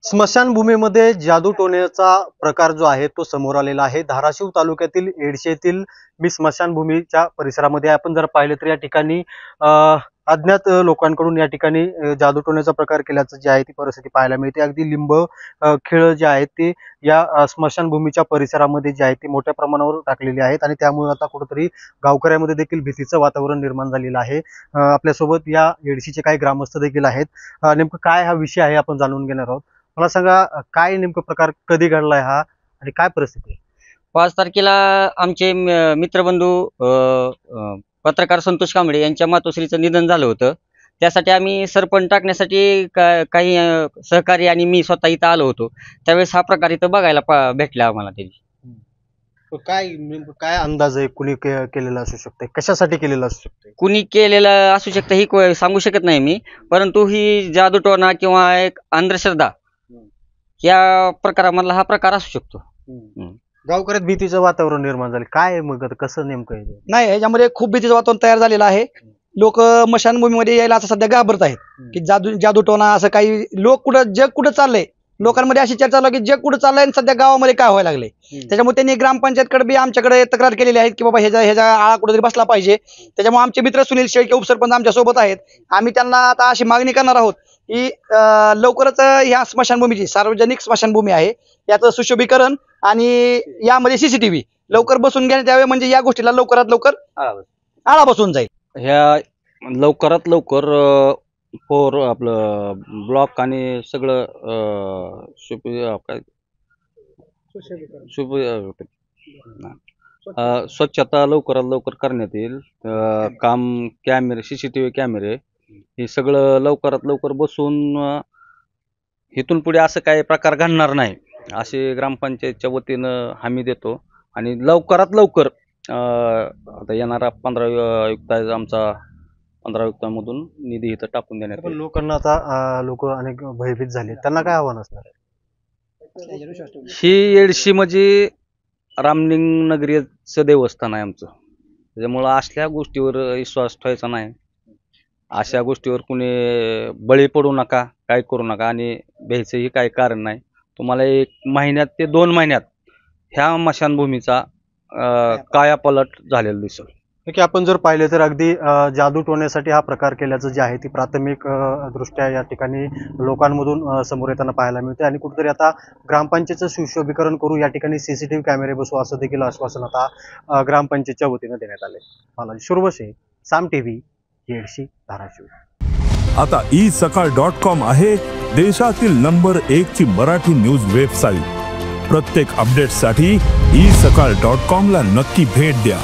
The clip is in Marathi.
स्मशानभूमीमध्ये जादूटोण्याचा प्रकार जो आहे तो समोर आलेला आहे। धाराशिव तालुक्यातील एडशी येथील मी स्मशानभूमीच्या परिसरामध्ये आपण जर पाहिलं तर या ठिकाणी अज्ञात लोकांकडून या ठिकाणी जादूटोण्याचा प्रकार केल्याचं जे आहे ती परिस्थिती पाहायला मिळते। अगदी लिंब खेळ जे आहेत ते या स्मशानभूमीच्या परिसरामध्ये जे आहे ते मोठ्या प्रमाणावर टाकलेले आहेत आणि त्यामुळे आता कुठेतरी गावकऱ्यांमध्ये देखील भीतीचं वातावरण निर्माण झालेलं आहे। आपल्यासोबत या एडशीचे काही ग्रामस्थ देखील आहेत। नेमकं काय हा विषय आहे आपण जाणून घेणार आहोत। मला सांगा काय नेमकं प्रकार कधी घडलाय हा आणि काय परिस्थिती आहे? 5 तारखेला आमचे मित्रबंधू पत्रकार संतोष कांबळे यांच्या मातोश्रीचं निधन झालं होतं। त्यासाठी आम्ही सरपंच टाकण्यासाठी काही सहकारी आणि मी स्वतः इथं आलो होतो। त्यावेळेस हा प्रकार इथं बघायला भेटला आम्हाला। त्याची काय नेमकं काय अंदाज आहे कुणी केलेला असू शकते, कशासाठी केलेलं असू शकते? कुणी केलेलं असू शकतं ही सांगू शकत नाही मी, परंतु ही जादूटोणा किंवा एक अंधश्रद्धा या प्रकारामधला हा प्रकार असू शकतो। गावकऱ्यात भीतीचं वातावरण निर्माण झालं काय मग आता कसं नेमकं आहे? नाही, ह्याच्यामध्ये खूप भीतीचं वातावरण तयार झालेलं आहे। लोक स्मशानभूमीमध्ये यायला आता सध्या घाबरत आहेत की जादूटोणा असं काही लोक जग कुठं चाललंय, लोकांमध्ये अशी चर्चा चालू की जग कुठं चाललंय आणि सध्या गावामध्ये काय व्हायला लागले। त्याच्यामुळे त्यांनी ग्रामपंचायतकडे बी आमच्याकडे तक्रार केलेली आहे की बाबा ह्याचा आळा कुठेतरी बसला पाहिजे। त्याच्यामुळे आमचे मित्र सुनील शेळके उपसरपंच आमच्या सोबत आहेत। आम्ही त्यांना आता अशी मागणी करणार आहोत की लवकरच ह्या स्मशानभूमीची सार्वजनिक स्मशानभूमी आहे याचं सुशोभीकरण आणि यामध्ये सीसीटीव्ही लवकर बसून घेण्यात यावे, म्हणजे या गोष्टीला लवकरात लवकर आळा बसून जाईल। ह्या लवकरात लवकर आपलं ब्लॉक आणि सगळं स्वच्छता लवकरात लवकर करण्यात येईल। काम कॅमेरे सीसीटीव्ही कॅमेरे हे सगळं लवकरात लवकर बसून इथून पुढे असं काही प्रकार घडणार नाही असे ग्रामपंचायतच्या वतीनं हमी देतो। आणि लवकरात लवकर आता येणारा 15 युक्त आमचा 15 युक्तामधून निधी इथं टाकून देण्यात येईल। लोकांना आता लोक अनेक भयभीत झाले, त्यांना काय आव्हान असणार? ही एडशी म्हणजे रामलिंग नगरीचं देवस्थान आहे आमचं, त्याच्यामुळं असल्या गोष्टीवर विश्वास ठेवायचा नाही। अशा गोष्टीवर कुणी बळी पडू नका, काय करू नका आणि भ्यायचंही काही कारण नाही। तुम्हाला 1 महिन्यात ते 2 महिन्यात ह्या स्मशानभूमीचा कायापालट झालेला दिसेल। की आपण जर पाहिले तर अगदी जादूटोण्यासाठी हा प्रकार केल्याचं जे आहे ती प्राथमिक दृष्ट्या या ठिकाणी लोकांमधून समोर येताना पाहायला मिळते आणि कुठेतरी आता ग्रामपंचायतचं सुशोभीकरण करू, या ठिकाणी सीसीटीव्ही कॅमेरे बसू असं देखील आश्वासन आता ग्रामपंचायतच्या वतीनं देण्यात आले। मला शुर्वशे साम टीव्ही एडशी धाराशिव। आता isakal.com आहे देशातील नंबर 1 ची मराठी न्यूज वेबसाईट। प्रत्येक अपडेटसाठी isakal.com ला नक्की भेट द्या।